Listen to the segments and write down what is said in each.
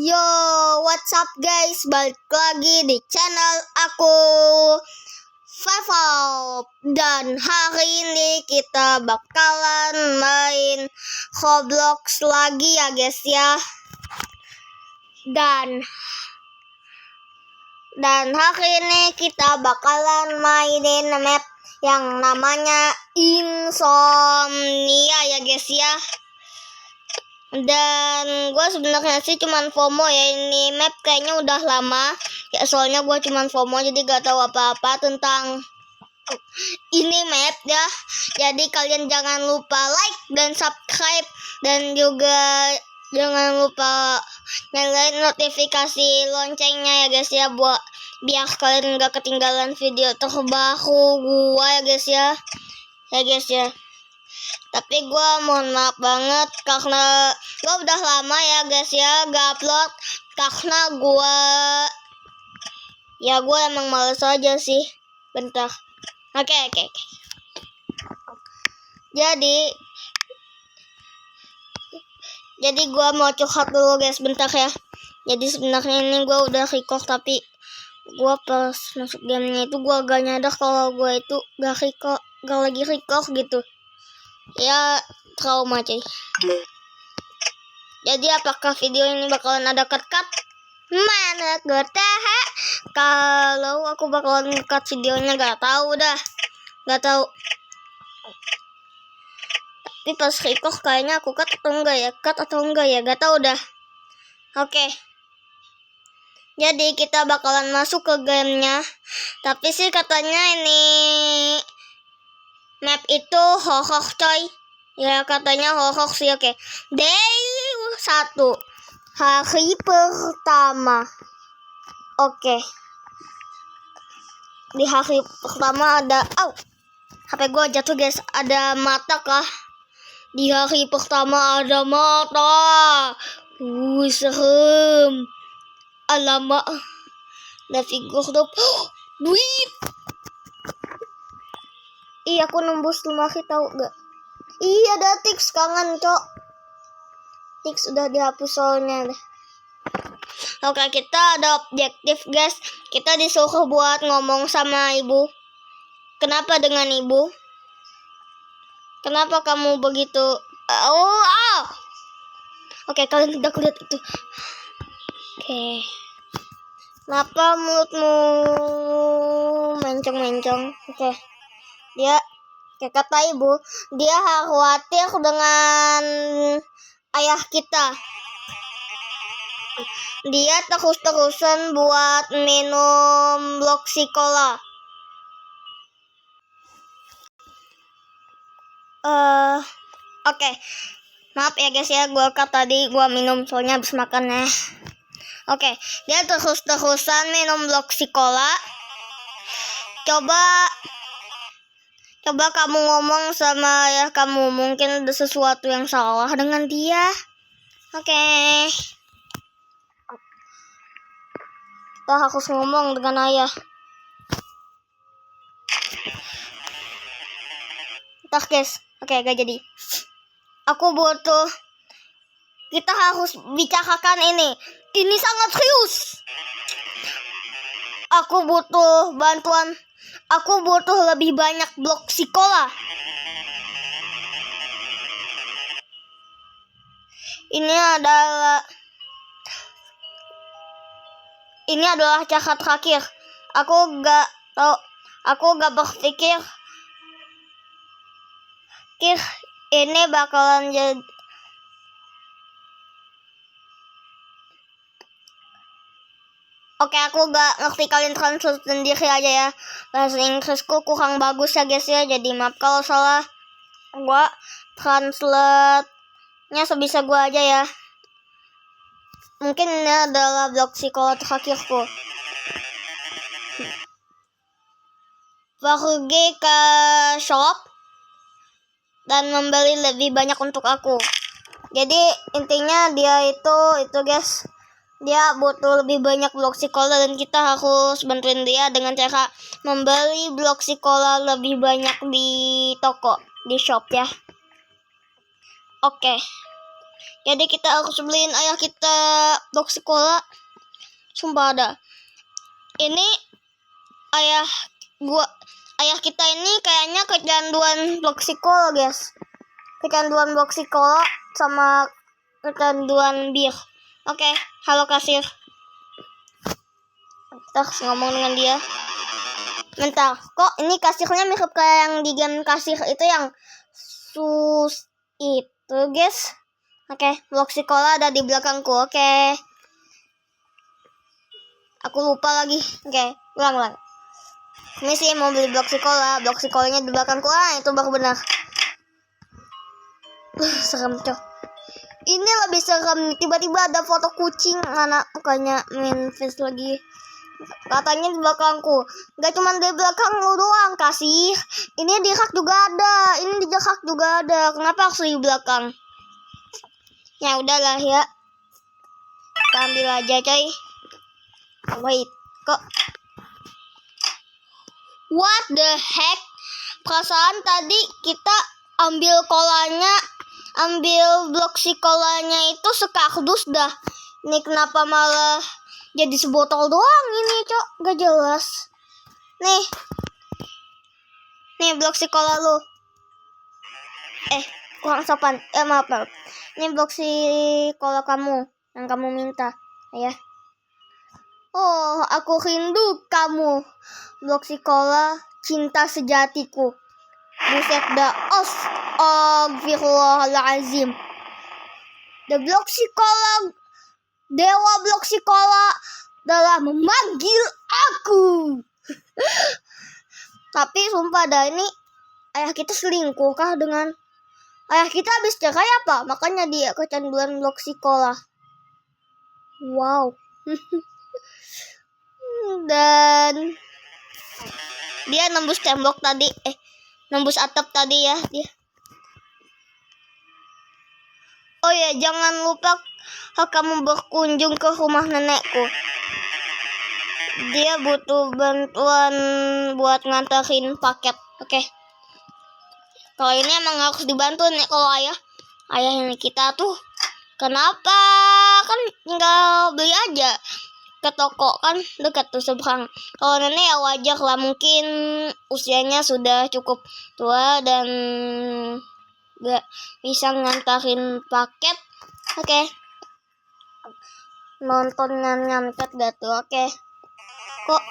Yo, what's up guys? Balik lagi di channel aku, Faisal. Dan hari ini kita bakalan main Roblox lagi ya guys ya. Dan hari ini kita bakalan mainin map yang namanya Insomnia ya guys ya. Dan gue sebenarnya sih cuman FOMO ya, ini map kayaknya udah lama ya, soalnya gue cuman FOMO jadi gak tahu apa-apa tentang ini map ya. Jadi kalian jangan lupa like dan subscribe, dan juga jangan lupa nyalain notifikasi loncengnya ya guys ya, buat biar kalian gak ketinggalan video terbaru gue ya guys ya. Tapi gue mohon maaf banget karena gue udah lama ya guys ya gak upload, karena gue emang males aja sih. Bentar. Oke. Jadi gue mau curhat dulu guys, bentar ya. Jadi sebenarnya ini gue udah record, tapi gue pas masuk gamenya itu gue gak nyadar kalau gue itu gak lagi record gitu. Ya trauma cuy. Jadi apakah video ini bakalan ada cut? Mana gue tahu. Kalau aku bakalan cut videonya gak tahu. Tapi pas record kayaknya aku cut atau enggak ya, gak tahu dah. Oke. Jadi kita bakalan masuk ke gamenya. Tapi sih katanya ini map itu horror coy. Ya katanya horror sih. Oke. Day 1, hari pertama. Oke. Di hari pertama ada HP gue jatuh guys. Ada mata kah? Di hari pertama ada mata. Serem. Alamak. Ada figur dong. Duit. Iya, aku nembus lemari tahu gak? Iya, ada tiks, kangen cok. Tiks udah dihapus soalnya deh. Oke, kita ada objektif guys. Kita disuruh buat ngomong sama ibu. Kenapa dengan ibu? Kenapa kamu begitu? Oke, kalian tidak lihat itu. Oke. Kenapa mulutmu mencong-mencong? Oke. Dia kata ibu, dia khawatir dengan ayah kita. Dia terus-terusan buat minum Bloxy-Cola. Oke. Maaf ya guys ya, gue tadi gue minum soalnya habis makan ya. Oke, dia terus-terusan minum Bloxy-Cola. Coba kamu ngomong sama ayah kamu, mungkin ada sesuatu yang salah dengan dia. Oke. Kita harus ngomong dengan ayah. Entah guys. Oke, gak jadi. Kita harus bicarakan ini. Ini sangat serius. Aku butuh bantuan. Aku butuh lebih banyak Bloxy-Cola. Ini adalah cara terakhir. Aku gak berpikir ini bakalan jadi. Oke, aku gak ngerti, kalian translate sendiri aja ya. Bahasa Inggrisku kurang bagus ya guys ya, jadi maaf kalau salah. Gua translate-nya sebisa gua aja ya. Mungkin ini adalah Bloxy-Cola terakhirku. Pergi ke shop dan membeli lebih banyak untuk aku. Jadi intinya dia itu guys. Dia butuh lebih banyak Bloxy-Cola dan kita harus bantuin dia dengan cara membeli Bloxy-Cola lebih banyak di toko, di shop ya. Oke. Jadi kita harus beliin ayah kita blok sekolah. Sumpah ada. Ini ayah kita ini kayaknya kecanduan blok sekolah, guys. Kecanduan blok sekolah sama kecanduan bir. Oke, halo kasir. Kita harus ngomong dengan dia. Bentar, kok ini kasirnya mirip kayak yang di game kasir itu yang sus itu, guys. Oke, blok sekolah ada di belakangku. Oke. Aku lupa lagi. Oke, ulang. Ini sih mau beli blok sekolah. Blok sekolahnya di belakangku. Itu baru benar. Serem, cok. Ini lebih serem. Tiba-tiba ada foto kucing. Mana mukanya main face lagi. Katanya di belakangku. Gak cuma di belakang lu doang, kasih. Ini di rak juga ada. Ini di rak juga ada. Kenapa harus di belakang? Ya udahlah ya. Kita ambil aja, coy. Wait, kok what the heck? Perasaan tadi kita ambil blok si kolanya itu sekardus dah. Ini kenapa malah jadi sebotol doang ini, cok? Gak jelas. Nih blok si kola lu. Kurang sopan. Maaf. Ini blok si kola kamu yang kamu minta, ya. Oh, aku rindu kamu. Blok si kola, cinta sejatiku. Buset dah. Astagfirullahaladzim. The blok si kola, dewa blok si kola telah memanggil aku. Tapi sumpah dah, ini ayah kita selingkuh kah dengan ayah kita habis cerai apa? Makanya dia kecanduan blok si kola. Wow. Dan dia nembus tembok tadi, nembus atap tadi ya dia. Oh ya, jangan lupa kamu berkunjung ke rumah nenekku. Dia butuh bantuan buat nganterin paket. Oke. Kalau ini emang harus dibantu nih. Kalau ayah ini kita tuh kenapa? Kan tinggal beli aja ke toko, kan dekat tuh seberang. Kalau nenek ya wajar lah, mungkin usianya sudah cukup tua dan gak bisa ngantarin paket. Oke. Nonton nyantet gak tuh? Oke. Kok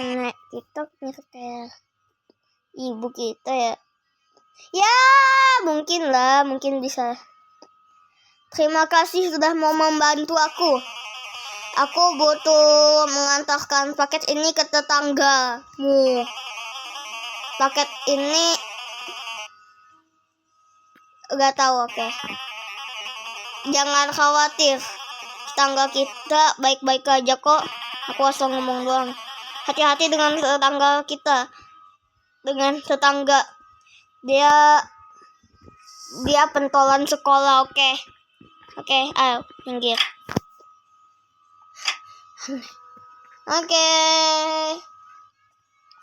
nenek kita mirip kayak ibu kita ya? Ya mungkin bisa. Terima kasih sudah mau membantu aku. Aku butuh mengantarkan paket ini ke tetanggamu. Paket ini gak tahu, oke. Jangan khawatir. Tetangga kita baik-baik aja kok. Aku asal ngomong doang. Hati-hati dengan tetangga kita. Dengan tetangga. Dia pentolan sekolah, oke. Oke, ayo minggir. Oke.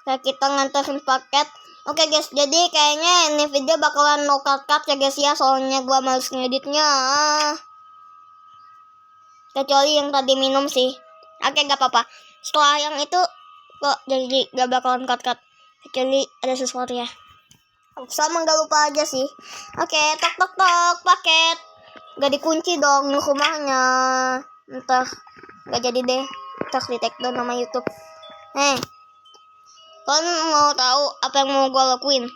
Nah, kita nganterin paket. Oke guys, jadi kayaknya ini video bakalan no cut ya guys ya, soalnya gua males ngeditnya. Kecuali yang tadi minum sih. Oke, gak apa-apa. Setelah yang itu kok jadi gak bakalan cut. Kecuali ada sesuatu ya. Sama gak lupa aja sih. Oke, tok paket. Gak dikunci dong rumahnya. Entah, gak jadi deh. Terus di take down nama YouTube. Kalian mau tahu apa yang mau gue lakuin?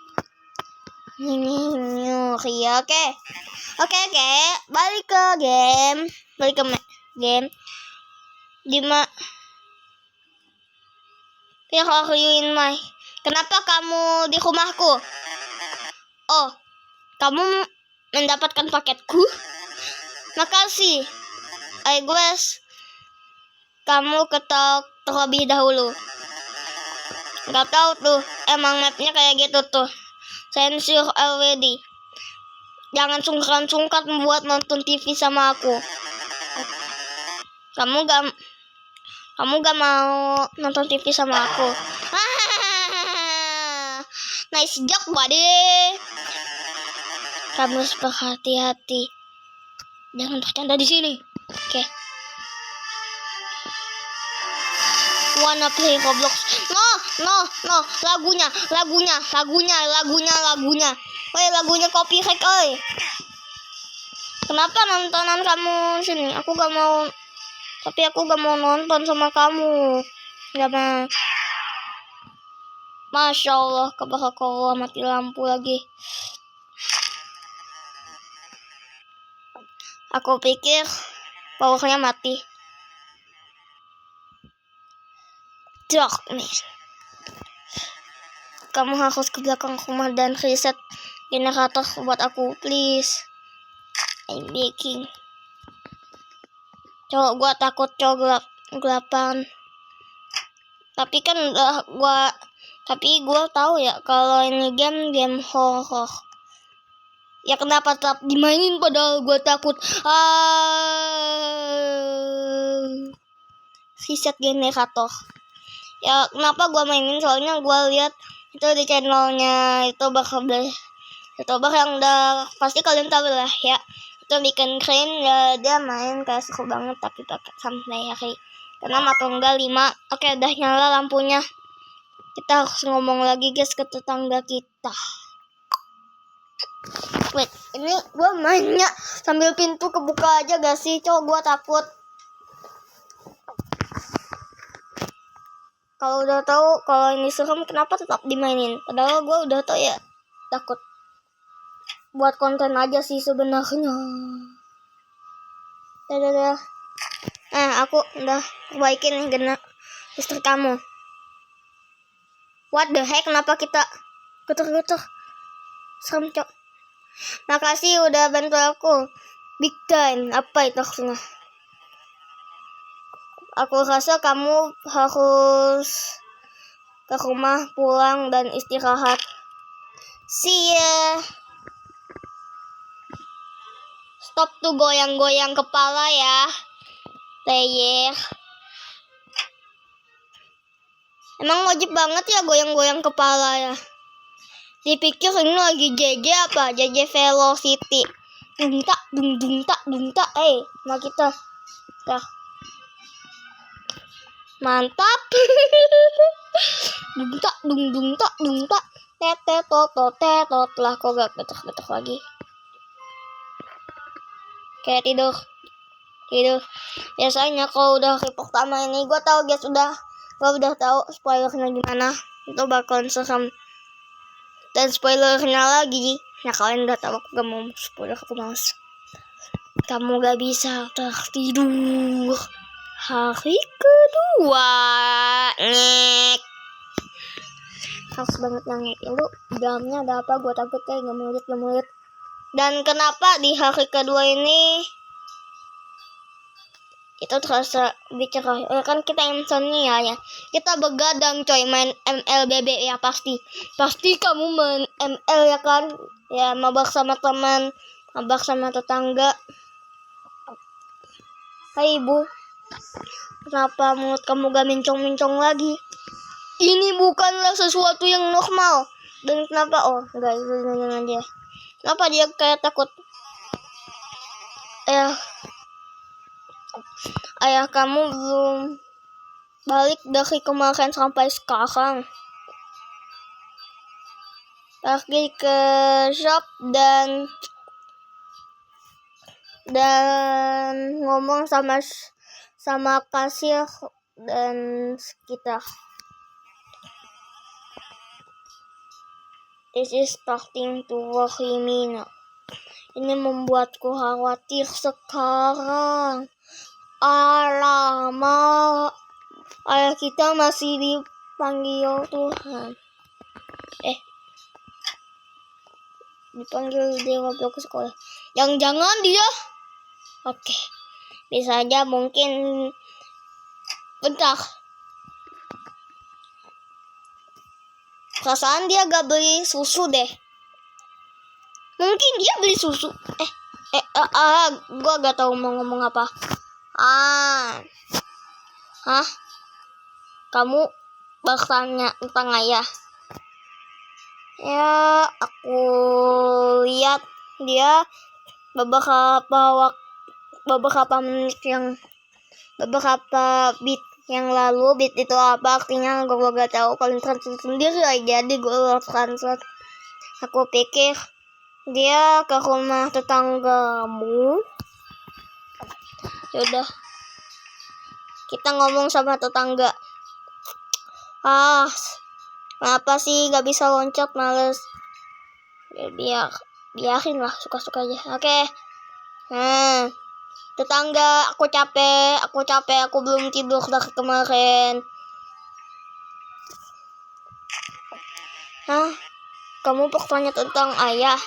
Iya, oke. Balik ke game. Where are you in my? Kenapa kamu di rumahku? Oh, kamu mendapatkan paketku? Makasih. Guys, kamu ketok terlebih dahulu. Gak tahu tuh, emang mapnya kayak gitu tuh. Sensor already. Jangan sungkan-sungkan membuat nonton TV sama aku. Kamu gak mau nonton TV sama aku. Nice joke, buddy. Kamu harus berhati-hati. Jangan bercanda di sini. Oke. Wanna play Roblox? No. Lagunya. Woi, lagunya copyright, oi. Kenapa nontonan kamu sini? Aku gak mau nonton sama kamu. Gak mau. Masya Allah, kebakaran mati lampu lagi. Aku pikir powernya mati. Darkness. Kamu harus ke belakang rumah dan reset generator buat aku, please. I'm begging. Gua takut gelapan. Tapi kan gua tahu ya kalau ini game horror. Ya kenapa tetap dimainin padahal gua takut. Reset generator. Ya kenapa gua mainin, soalnya gua lihat itu di channelnya YouTuber yang udah pasti kalian tahu lah ya. Itu bikin keren ya, dia main kayak seru banget tapi pakai sampai hari 6 atau enggak 5. Oke, udah nyala lampunya. Kita harus ngomong lagi guys ke tetangga kita. Wait, ini gue mainnya sambil pintu kebuka aja gak sih? Gue takut. Kalau udah tahu kalau ini serem, kenapa tetap dimainin? Padahal gue udah tahu ya, takut. Buat konten aja sih sebenarnya. Dadah. Aku udah perbaikin nih listrik kamu. What the heck, kenapa kita getar-getar? Serem, Cok. Makasih udah bantu aku. Big time. Apa itu maksudnya? Aku rasa kamu harus ke rumah, pulang dan istirahat. See ya. Stop tuh goyang-goyang kepala ya, player. Emang wajib banget ya goyang-goyang kepala ya? Dipikir ini lagi JJ apa? JJ Velocity. Dung tak. Nah kita. Dah. Mantap. Dung tak. Tetot lah, kok gak betok lagi. Kayak tidur. Biasanya kalau udah hari pertama ini, gue tahu guys, gue udah tahu spoilernya gimana. Itu bakalan serem. Dan spoilernya lagi. Nah, kalian udah tahu, aku gak mau spoiler, aku males. Kamu gak bisa tertidur. Hari kedua. Ngek. Harus banget ngek. Lu dalamnya ada apa? Gue takut kayak ngemulit. Dan kenapa di hari kedua ini itu terasa lebih cerah? Kan kita insomnia ya. Kita begadang coy, main MLBB ya pasti. Pasti kamu main ML ya kan? Ya, mabak sama teman, mabak sama tetangga. Hai ibu, kenapa mulut kamu gak mincong-mincong lagi? Ini bukanlah sesuatu yang normal. Dan kenapa? Enggak, jangan dia. Kenapa dia kayak takut? Ayah kamu belum balik dari kemarin sampai sekarang. Pergi ke shop dan ngomong sama kasir dan sekitar. This is starting to worry me now. Ini membuatku khawatir sekarang. Alamak, ayah kita masih dipanggil Tuhan. Dipanggil Dewa Blok sekolah. Yang jangan dia. Oke. Bisa aja mungkin. Bentar. Perasaan dia gak beli susu deh. Mungkin dia beli susu. Gua gak tahu mau ngomong apa. Kamu bertanya tentang ayah? Ya, aku lihat dia beberapa beberapa beat yang lalu. Beat itu apa artinya gue gak tahu, kalian translate sendiri aja. Jadi gue translate. Aku pikir dia ke rumah tetanggamu. Yaudah, kita ngomong sama tetangga. Kenapa sih gak bisa loncat, males. Biarin lah, suka-suka aja. Oke. Tetangga, aku capek, aku belum tidur dari kemarin. Kamu bertanya tentang ayah?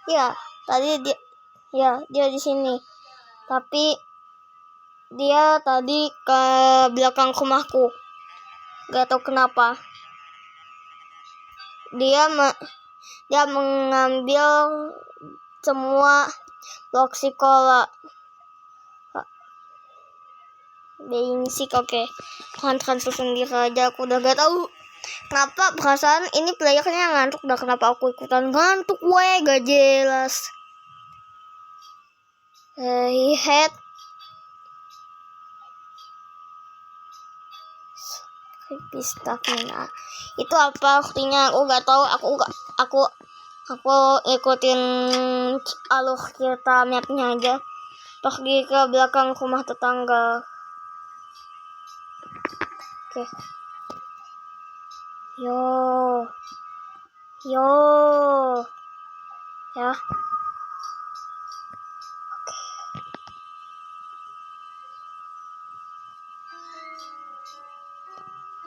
Ya, tadi dia di sini. Tapi dia tadi ke belakang rumahku. Gak tahu kenapa. Dia mengambil semua blok sekolah. Basic, oke. Transfer sendiri aja, aku udah gak tahu. Kenapa perasaan ini playernya ngantuk, dah kenapa aku ikutan ngantuk, gak jelas. He had creepy stuff. Itu apa artinya? Aku gak tahu. Aku ikutin alur cerita mapnya aja. Pergi ke belakang rumah tetangga. Oke. Yo. Ya. Oke.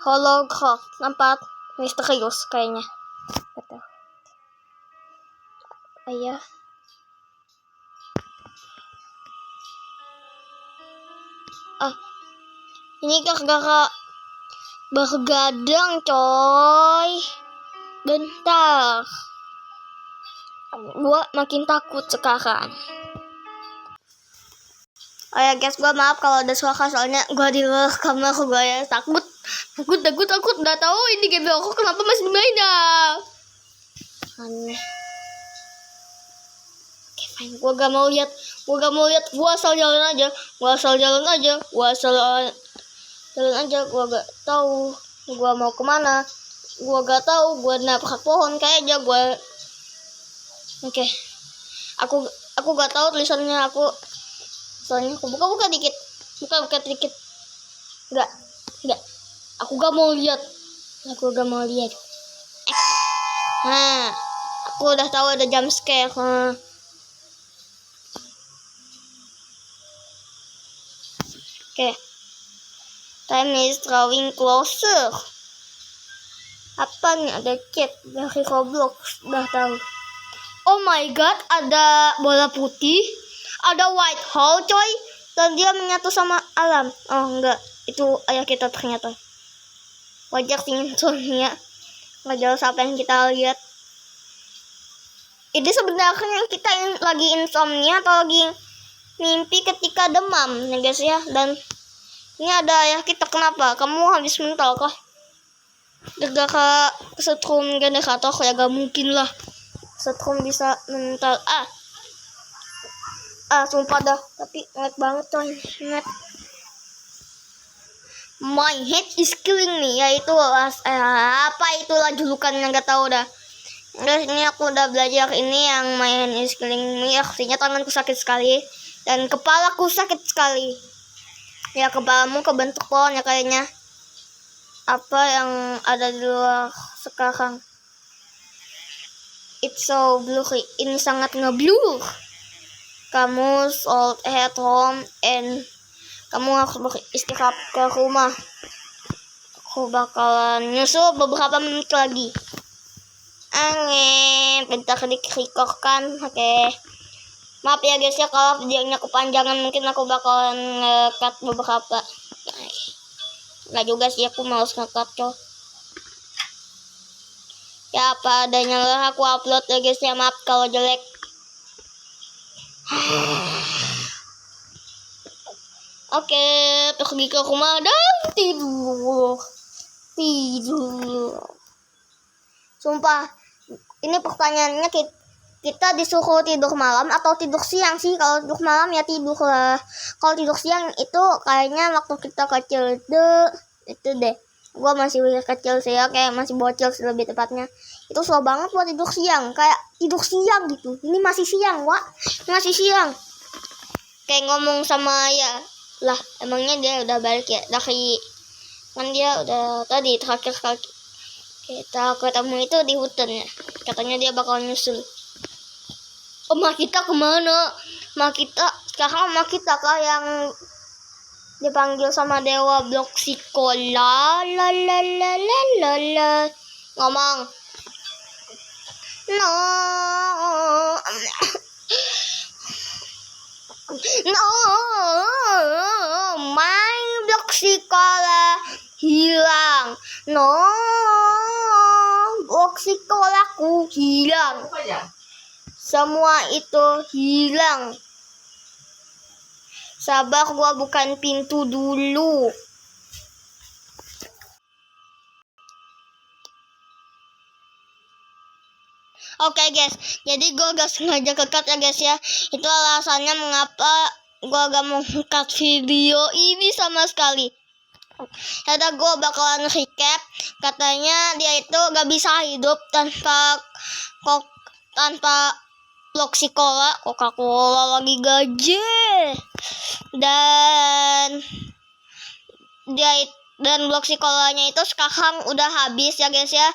Holograph, nampak misterius kayaknya. Betul. Ayah. Ini gara-gara bergadang, coy. Bentar. Gua makin takut sekarang. Guys, gua maaf kalau ada suara, soalnya gua di luar kamar gua ya. Takut. Udah tahu ini game aku kenapa masih main dah. Aneh. Oke, fine. Gua gak mau lihat. Gua asal jalan aja. Gua gak tahu gua mau kemana. Gua gak tahu. Gua nabrak pohon kayak aja gua. Oke. Aku gak tahu tulisannya. Soalnya aku buka dikit. Enggak. Aku gak mau lihat. Aku udah tahu ada jump scare. Oke. Time is drawing closer. Apa nih? Ada chat dari Roblox. Udah tahu. Oh my god, ada bola putih. Ada white hole, coy. Dan dia menyatu sama alam. Oh enggak, itu ayah kita ternyata. Wajar sih soalnya nggak jelas apa yang kita lihat. Ini sebenarnya kita lagi insomnia atau lagi mimpi ketika demam, ya guys ya. Dan ini ada ayah kita, kenapa? Kamu habis mental kah? Gara-gara setrum generator ya, gak mungkin lah setrum bisa mental. Sumpah dah, tapi ngeliat banget coy. My head is killing me, yaitu apa itulah julukannya, gak tahu dah. Guys, ini aku udah belajar ini yang my head is killing me. Artinya tanganku sakit sekali dan kepalaku sakit sekali. Ya, kepalamu kebentuk pohon ya kayaknya. Apa yang ada di luar sekarang? It's so blurry. Ini sangat ngeblur. Kamu old at home and kamu harus beristirahat ke rumah. Aku bakalan nyusul beberapa menit lagi. Bentar dikerekorkan. Oke. Maaf ya guys ya kalau videonya kepanjangan, mungkin aku bakalan nge-cut beberapa. Nggak juga sih, aku males nge-cut coy. Ya apa adanya lah aku upload ya guys ya, maaf kalau jelek. Oke, pergi ke rumah dan tidur. Sumpah, ini pertanyaannya kita disuruh tidur malam atau tidur siang sih. Kalau tidur malam ya tidur lah. Kalau tidur siang itu kayaknya waktu kita kecil itu deh. Gua masih kecil sih ya, kayak masih bocil sih lebih tepatnya. Itu slow banget buat tidur siang, kayak tidur siang gitu. Ini masih siang, Wak. Masih siang. Kayak ngomong sama ya, lah emangnya dia udah balik ya dari kan dia udah tadi terakhir kali kita ketemu itu di hutan ya. Katanya dia bakal nyusul. Mak kita kemana? Sekarang mak kita kah yang dipanggil sama dewa blok sekolah? La la la la la la. Ngomong. No. No. My blok sekolah hilang. No. Blok sekolahku hilang. Semua itu hilang. Sabar, gua bukan pintu dulu. Oke guys, jadi gua gak sengaja ke-cut ya guys ya. Itu alasannya mengapa gua gak mau cut video ini sama sekali. Ada gua bakalan recap. Katanya dia itu gak bisa hidup tanpa blok sekolah, Coca-Cola lagi gaje. Dan blok sekolahnya itu sekarang udah habis ya guys ya.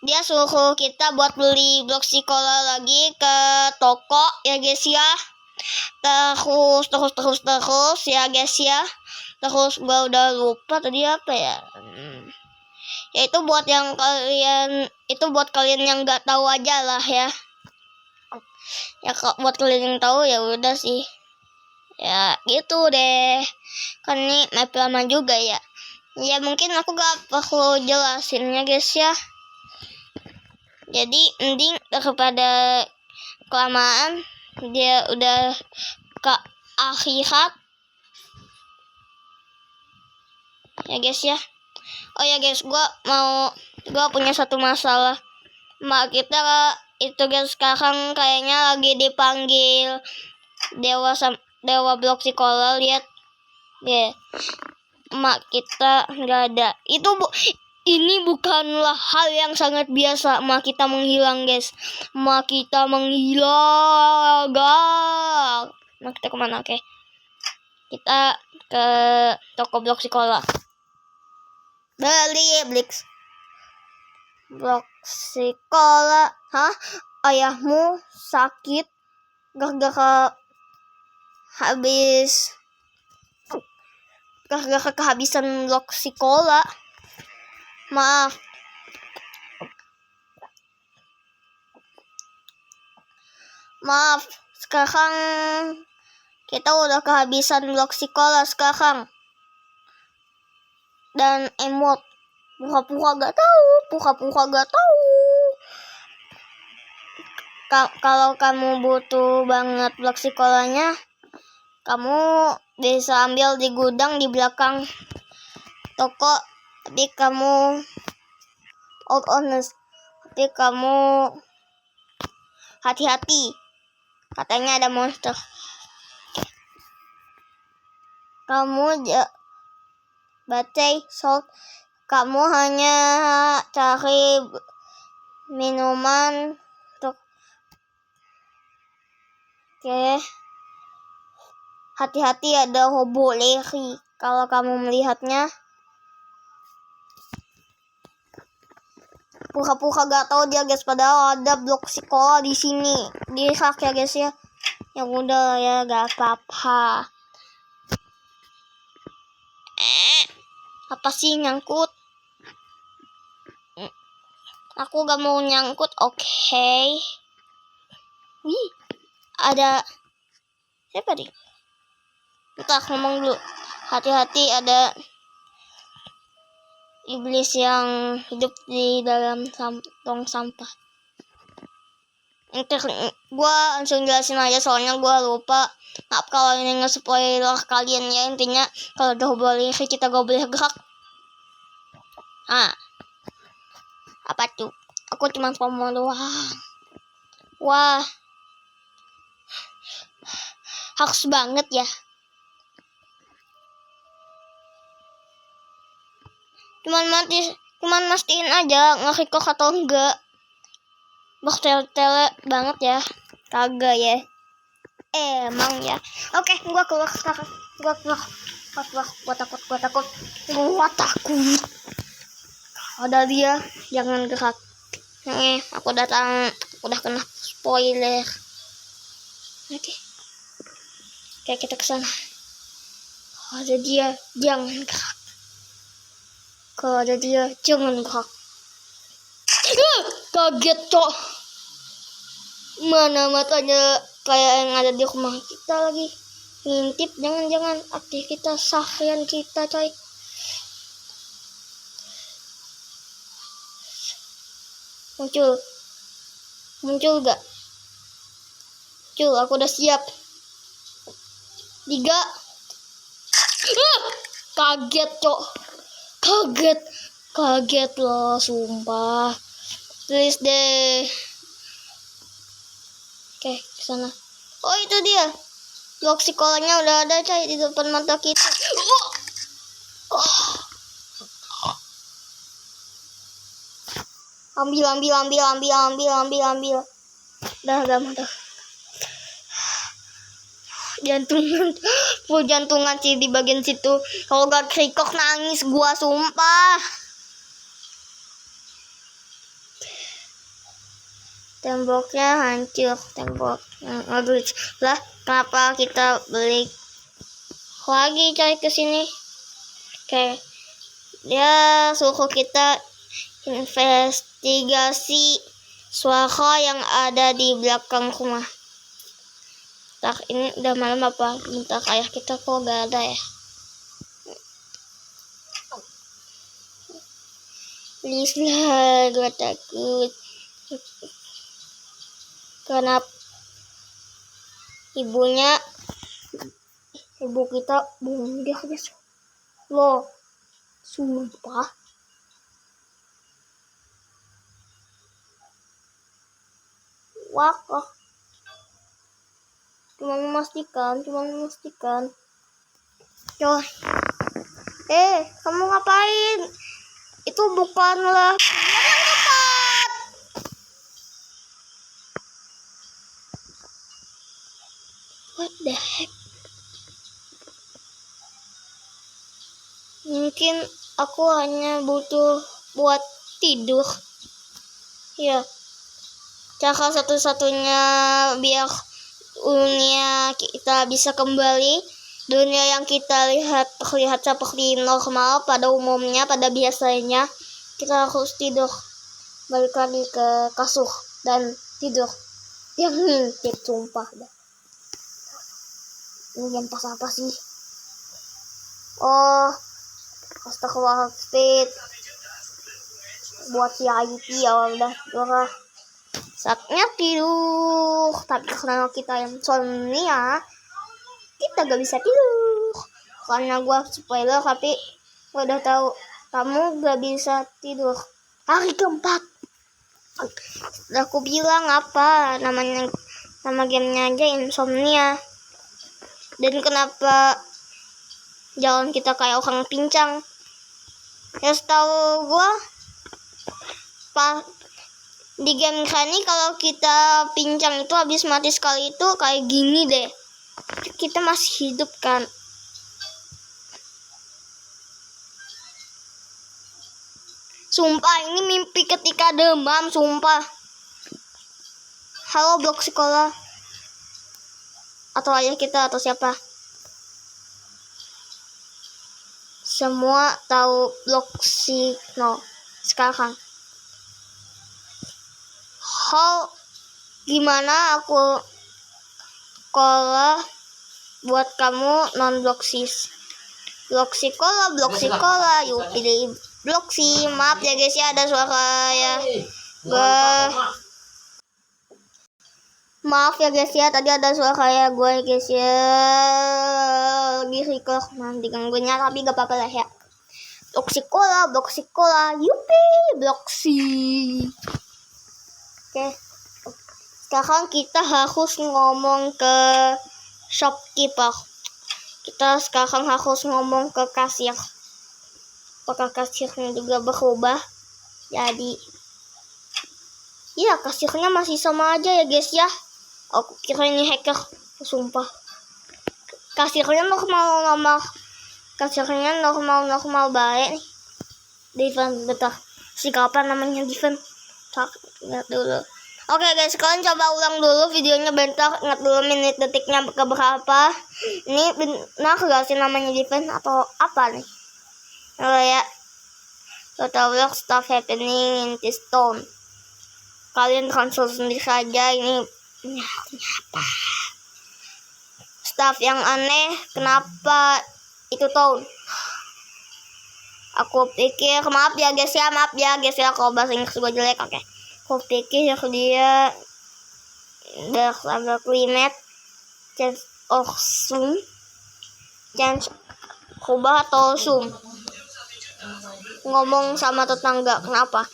Dia suruh kita buat beli blok sekolah lagi ke toko ya guys ya. Terus ya guys ya. Terus gua udah lupa tadi apa ya. Ya itu buat kalian yang nggak tahu aja lah ya. Ya buat kalian yang tahu ya udah sih. Ya gitu deh. Kan ini map lama juga ya. Ya mungkin aku gak perlu jelasinnya guys ya. Jadi mending daripada kelamaan dia udah ke akhirat. Ya guys ya. Oh ya guys, gua punya satu masalah. Mak kita itu guys sekarang kayaknya lagi dipanggil dewa blok sekolah. Lihat deh, mak kita nggak ada. Ini bukanlah hal yang sangat biasa. Mak kita menghilang guys. Mak kita menghilang. Mak kita kemana? Oke, kita ke toko blok sekolah. Beli blok sekolah. Hah? Ayahmu sakit gara-gara kehabisan blok sekolah. Maaf, sekarang kita udah kehabisan blok sekolah sekarang. Dan emot pura-pura gak tahu. Kalau kamu butuh banget blok sekolahnya, kamu bisa ambil di gudang di belakang toko. Tapi kamu hati-hati, katanya ada monster. Kamu batai salt. Kamu hanya cari minuman untuk hati-hati, ada hobo leri. Kalau kamu melihatnya, pura-pura gak tahu dia guys, padahal ada blok sekolah di sini. Di rak ya guys ya. Yang udah ya gak apa-apa. Apa sih nyangkut? Aku gak mau nyangkut. Oke. Wih, ada siapa nih? Bentar, ngomong dulu. Hati-hati, ada iblis yang hidup di dalam tong sampah. Gua langsung jelasin aja soalnya gua lupa. Maaf kalau ini nge-spoiler kalian ya. Intinya kalau udah boleh kita gak boleh gerak. Apa tuh? Aku cuma FOMO doang. Wah, haks banget ya. Cuman mastiin aja nge-record atau enggak. Bak tele banget ya. Kagak ya. Emang ya. Oke, gua keluar sekarang. Gua keluar. Gua takut. Ada dia, jangan gerak. Aku datang, udah kena spoiler. Oke, kita kesana. Ada dia, jangan gerak. Kalau ada dia, jangan gerak. Kaget cok. Mana matanya kayak yang ada di rumah kita lagi. Ngintip, jangan aktivitas seharian kita coy. Muncul gak? Muncul, aku udah siap. 3. Kaget cok. Kaget loh, sumpah. Please deh. Oke, kesana. Oh, itu dia. Blok sekolahnya udah ada coy di depan mata kita. Ambil. Udah mantap. Jantungan sih di bagian situ. Kalau gak krikok nangis gua sumpah. Temboknya hancur, tembok yang glitch. Lah, kenapa kita balik lagi coy ke sini? Oke. Dia suruh kita investigasi suara yang ada di belakang rumah. Tak, ini udah malam apa? Bentar, ayah kita kok gak ada ya? Please lah, gue takut. Karena ibu kita bunuh dia guys. Loh, sumpah. Wah. Cuma memastikan. Coy. Kamu ngapain? Itu bukanlah what the heck? Mungkin aku hanya butuh buat tidur. Ya. Cara satu-satunya biar dunia kita bisa kembali, dunia yang kita lihat seperti normal pada umumnya, pada biasanya, kita harus tidur, balik lagi ke kasur dan tidur. Yang ngintip sumpah dah. Ini jam pas apa sih? Oh, astagfirullahaladzim. Buat VIP ya udah. Saatnya tidur. Tapi karena kita yang insomnia, kita gak bisa tidur. Karena gua spoiler, tapi gua udah tahu kamu gak bisa tidur. Hari keempat. Aku bilang apa nama gamenya aja insomnia. Dan kenapa jalan kita kayak orang pincang? Ya setahu gua di game ini kalau kita pincang itu habis mati sekali itu kayak gini deh. Kita masih hidup kan. Sumpah ini mimpi ketika demam, sumpah. Halo blok sekolah. Atau ayah kita atau siapa? Semua tahu blok no sekarang. Gimana aku sekolah buat kamu non bloksis. Blok sekolah, yuk pilih bloksi. Maaf ya guys ya, ada suara ya. Maaf ya guys ya, tadi ada suara ya gue guys ya. Lagi record nanti ganggunya, tapi gak apa-apa lah ya. Blok sekolah, yupi, bloksi. Oke. Sekarang kita harus ngomong ke shopkeeper. Kita sekarang harus ngomong ke kasir. Apakah kasirnya juga berubah? Jadi, iya kasirnya masih sama aja ya guys ya. Aku kira ini hacker, sumpah. Kasirnya normal baik nih. Divan, betul. Si kapan namanya Divan? Lihat dulu. Oke guys, kalian coba ulang dulu videonya bentar, ingat dulu menit detiknya berapa. Ini benar gak sih namanya Divan atau apa nih? Oh ya. Total work stuff happening in this town. Kalian konsol sendiri saja ini apa? Stuff yang aneh, kenapa itu town? Aku pikir, maaf ya guys ya, kalau bahasa Inggris gue jelek, oke. Aku pikir dia bersabar climate change or zoom, change kubah atau zoom. Ngomong sama tetangga, kenapa?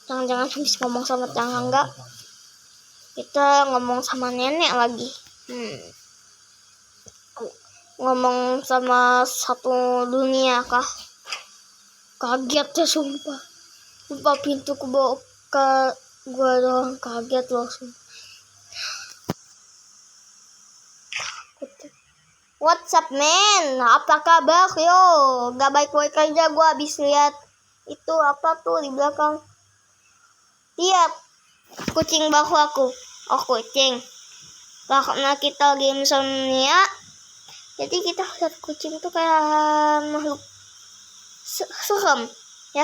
Jangan-jangan habis ngomong sama tetangga, kita ngomong sama nenek lagi. Ngomong sama satu dunia kah? Kaget ya sumpah. Lupa pintu kebuka, gue doang kaget loh sumpah. What's up man? Apa kabar yo? Gak baik-baik aja, gue habis lihat itu apa tuh di belakang. Lihat kucing bahu aku. Oh kucing. Karena kita lagi insomnia, jadi kita lihat kucing tuh kayak makhluk serem ya.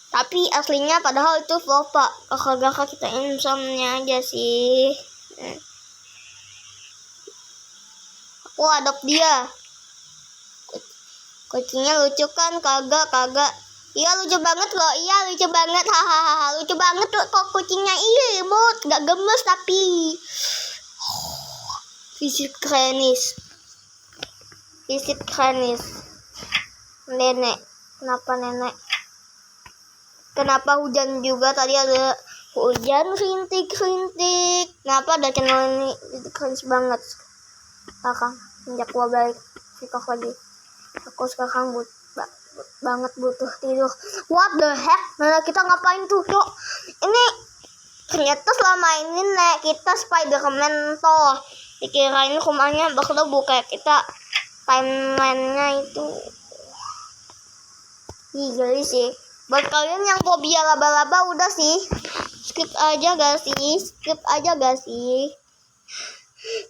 Tapi aslinya padahal itu Volpa. Kakak kita insomnia aja sih. Aku adopt dia. Kucingnya lucu kan? Kagak. Iya lucu banget loh. Hahaha. Lucu banget loh kok kucingnya. Iya imut. Gak gemes tapi. Visit Kranis. Nenek. Kenapa nenek? Kenapa hujan juga? Tadi ada hujan rintik. Kenapa ada channel ini keren banget? Sekarang sejak gua balik TikTok lagi, aku sekarang banget butuh tidur. What the heck? Nah kita ngapain tuh yuk? Ini ternyata selama ini kita Spiderman toh. Dikirain rumahnya bakal buka kita timelinenya itu. Gila sih. Buat kalian yang fobia laba-laba udah sih skip aja gak sih?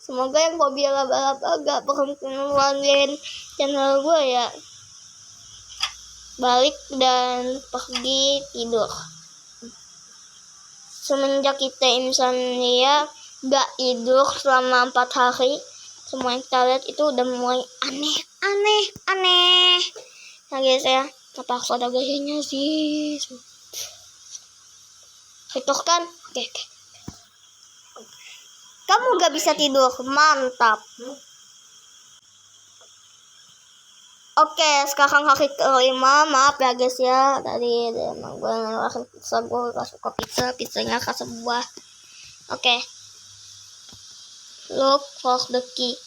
Semoga yang fobia laba-laba gak berhenti nonton channel gue ya. Balik dan pergi tidur. Semenjak kita insomnia gak tidur selama 4 hari, semua yang kita lihat itu udah mulai aneh. Nah guys ya, terpaksa ada gayanya sih. Itu kan? Oke. Kamu gak bisa tidur, mantap. Oke, sekarang hari kelima. Maaf ya guys ya, tadi emang gue ngelakuin pizza, gue gak suka pizzanya kasih buah. Oke. Look for the key.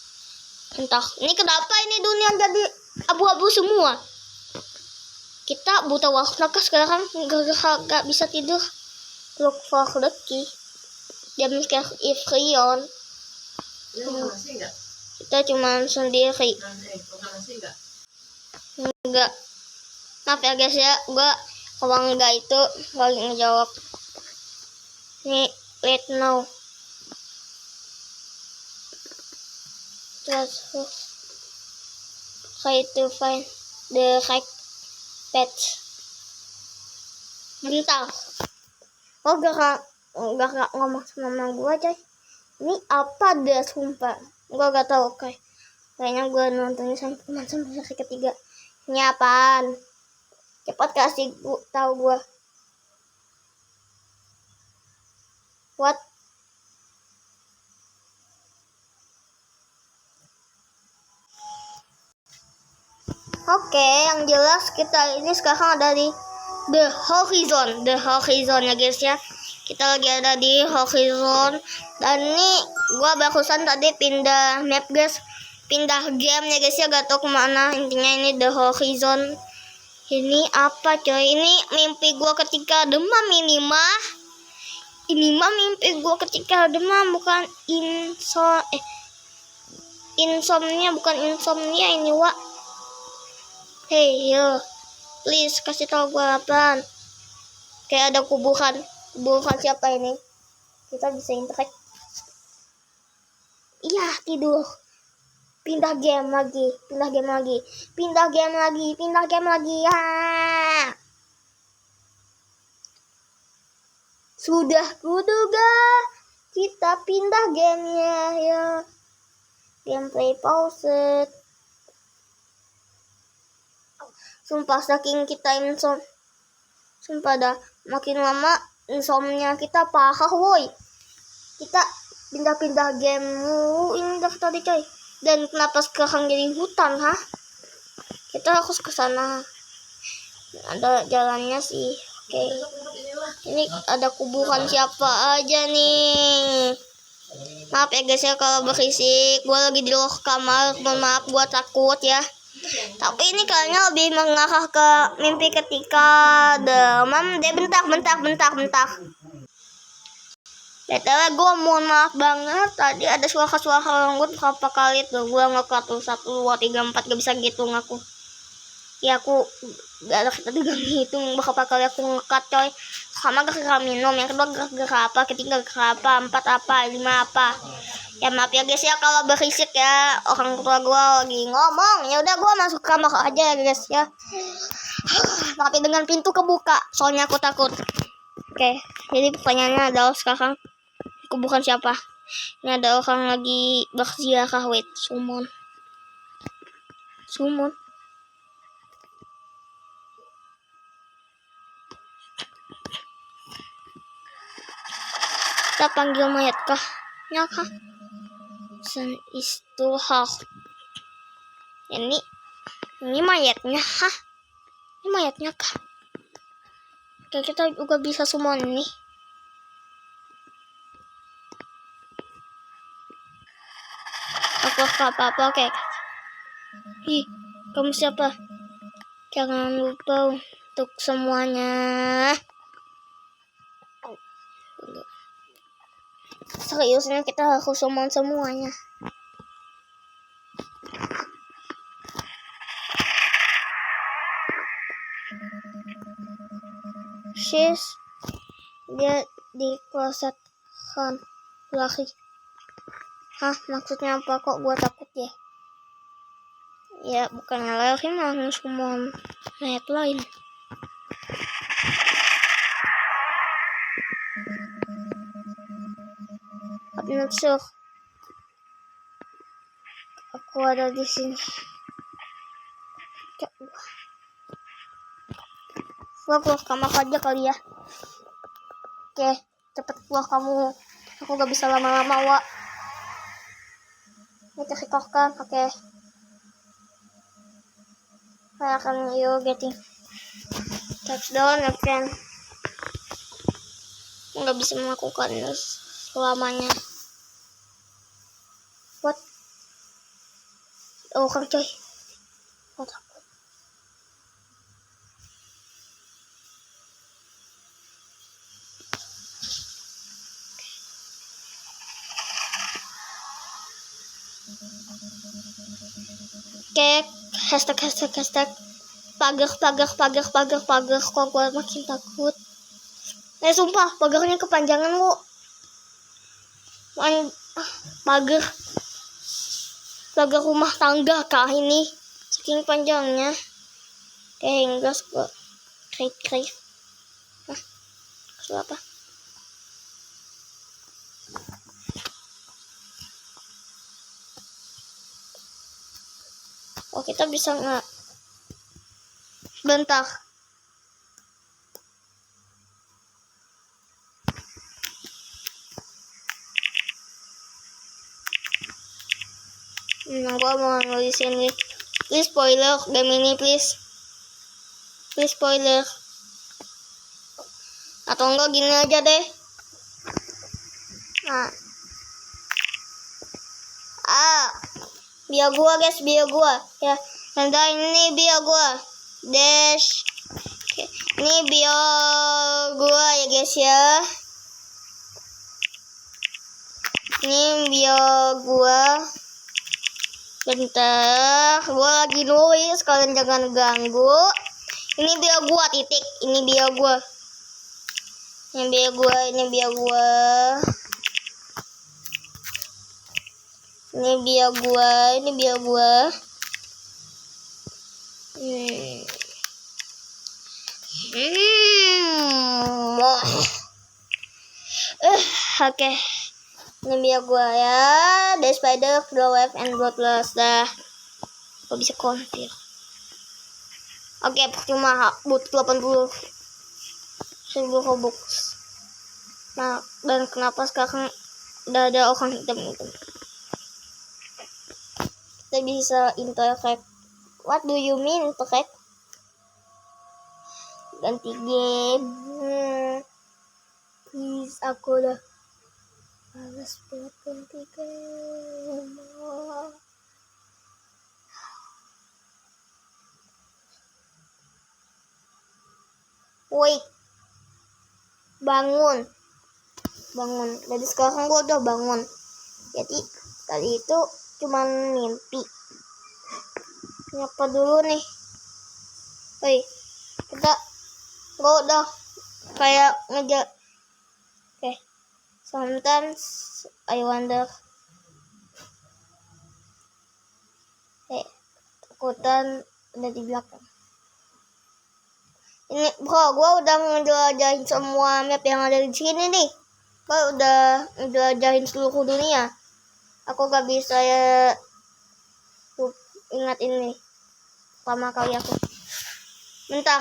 Entah, ini kenapa ini dunia jadi abu-abu semua? Kita buta waktu sekarang, gak bisa tidur. Look for the key. Jam sekarang Ifrion. Kita cuma sendiri. Enggak. Maaf ya guys ya, kalau enggak itu gak ngejawab. Nih, let now. Try to find the right patch. Bentar. Oh gak ngomong sama mama gue coy. Ini apa deh sumpah. Gue gak tahu kayak. Kayaknya gue nontonnya sampai hari ketiga. Ini apaan? Cepat kasih tahu gue. What? Oke, yang jelas kita ini sekarang ada di The Horizon ya guys ya. Kita lagi ada di Horizon. Dan ini gua barusan tadi pindah map guys, pindah game ya guys ya, gak tau kemana. Intinya ini The Horizon. Ini apa coy? Ini mimpi gua ketika demam ini mah. Ini mah mimpi gua ketika demam, bukan insomnia, bukan insomnia ini wa. Hey yo, please kasih tau gua apaan. Kayak ada kuburan siapa ini? Kita bisa interact. Iya, tidur. Pindah game lagi. Ya. Sudah kuduga kita pindah gamenya ya. Gameplay pause. Sumpah saking kita sumpah dah makin lama insomnia kita parah woi. Kita pindah-pindah game ini dah tadi coy. Dan kenapa sekarang jadi hutan Kita harus ke sana. Ada jalannya sih. Oke. Ini ada kuburan siapa aja nih. Maaf ya guys ya kalau berisik. Gue lagi di luar kamar. Mohon maaf, gue takut ya. Tapi ini kayaknya lebih mengarah ke mimpi ketika demam deh. Bentar. BTW gue mohon maaf banget. Tadi ada suara lembut berapa kali tuh. Gue ngekat tuh 1, 2, 3, 4. Gak bisa gitu ngaku. Ya aku gak ada kita juga ngitung berapa kali aku ngekat coy. Sama gara-gara minum. Yang kedua gara-gara apa. Ketiga gara-gara apa. 4 apa. 5 apa. Ya maaf ya guys ya kalau berisik ya, orang tua gue lagi ngomong. Ya udah gue masuk kamar aja ya guys ya. Tapi dengan pintu kebuka, soalnya aku takut. Oke, jadi pertanyaannya adalah sekarang kuburan siapa? Ini ada orang lagi berziarah. Wait, summon. Kita panggil mayat kah? Nyakah? Sen istuhah. Ini mayatnya Ini mayatnya kah? Oke, kita juga bisa summon nih. Aku apa-apa, oke. Ih, kamu siapa? Jangan lupa untuk semuanya. Seriusnya kita harus summon semuanya. Dia di kloset lari. Maksudnya apa kok gua takut ya? Ya bukannya lari malah summon mayat lain. I'm not sure. Aku ada di sini. Gua keluar kamar aja kali ya. Oke, cepet keluar kamu. Aku gak bisa lama-lama, Wak. Ini terikatkan, oke. Saya akan getting touchdown, oke. Aku gak bisa melakukan selamanya. What? Oh, kan coy. What? Oke, hashtag pagar kok gue makin takut. Sumpah pagarnya kepanjangan lu. Pagar rumah tangga kah ini, saking panjangnya. Enggak gue krip. Apa? Oh, kita bisa nggak? Bentar. Gua mau nulis ini. Please spoiler game ini please. Please spoiler. Atau enggak gini aja deh. Nah. Bio gua guys, bio gua ya. Tanda ini bio gua. Dash. Oke. Ini bio gua ya guys ya. Ini bio gua. Bentar, gua lagi nulis, kalian jangan ganggu. Ini bio gua titik. Ini bio gua. Ini bio gua, ini bio gua. Ini bio gua, ini bio gua. Oke. Ini bio gua ya. The spider, the web, and bloodlust dah. Gak bisa konfir. Oke, percuma butuh 80.000 Robux. Nah, dan kenapa sekarang udah ada orang hitam-hitam? Kita bisa interact. What do you mean interact? Ganti game. Please, aku udah males buat ganti game. Wait, bangun. Jadi sekarang gue udah bangun. Jadi tadi itu cuman mimpi. Nyapa dulu nih. Woi, gue udah kayak ngejar. Oke. Sometimes I wonder. Takutan udah di belakang. Ini bro, gue udah ngejelajahin semua map yang ada di sini nih. Gue udah ngejelajahin seluruh dunia. Aku gak bisa ya ingat ini. Pertama kali aku. Bentar.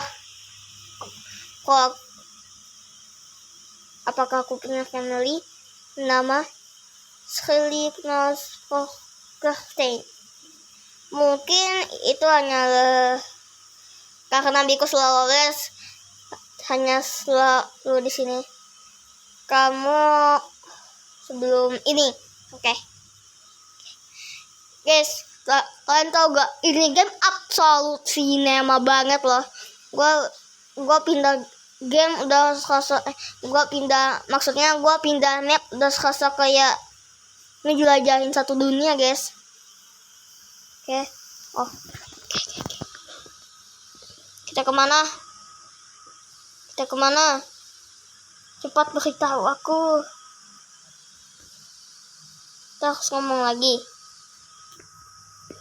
Kok apakah aku punya family nama Skrillex? Mungkin itu hanyalah karena because Lawless hanya selalu di sini. Kamu sebelum ini, oke. Guys, kalian tau gak? Ini game absolute cinema banget loh. Gua pindah game udah serasa. Maksudnya gue pindah map udah serasa kayak ngejelajahin satu dunia, guys. Oke. Oh. Kita kemana? Cepat beritahu aku. Kita harus ngomong lagi.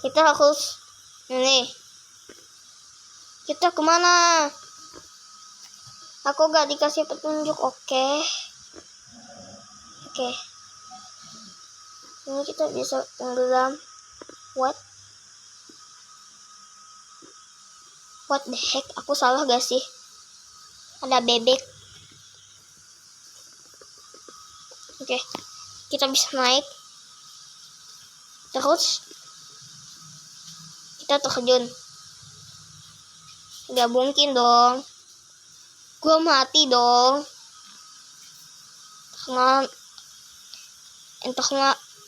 Kita harus ini. Kita kemana? Aku gak dikasih petunjuk. Oke. Ini kita bisa tenggelam. What the heck? Aku salah gak sih? Ada bebek. Oke. Kita bisa naik. Terus kita terjun. Gak mungkin dong. Gue mati dong.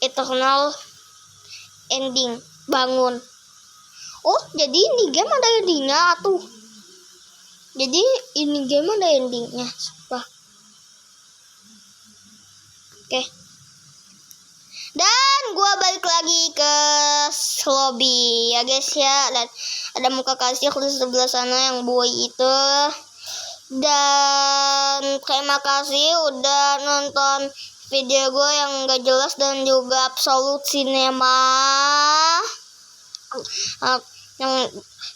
Eternal ending. Bangun. Oh, jadi ini game ada endingnya tuh. Jadi ini game ada endingnya. Sumpah. Oke. Dan gue balik lagi ke lobby ya guys ya. Dan ada muka kasih di sebelah sana yang boy itu. Dan terima kasih udah nonton video gue yang gak jelas dan juga absolute cinema.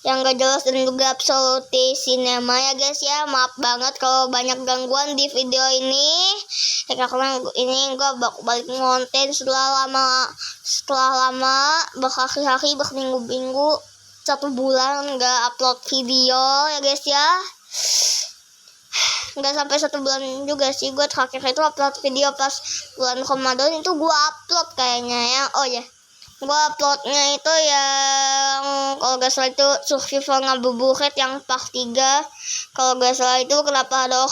Yang gak jelas dan juga absolute cinema ya guys ya. Maaf banget kalau banyak gangguan di video ini. Karena ini gue balik ngonten setelah lama berhari-hari, berminggu-minggu, 1 bulan gak upload video ya guys ya. Nggak sampai 1 bulan juga sih. Gue terakhir itu upload video pas bulan Ramadan itu gue upload kayaknya ya. Oh ya, gue uploadnya itu yang kalau gak salah itu survival ngabuburit yang part 3. Kalau gak salah itu kenapa ada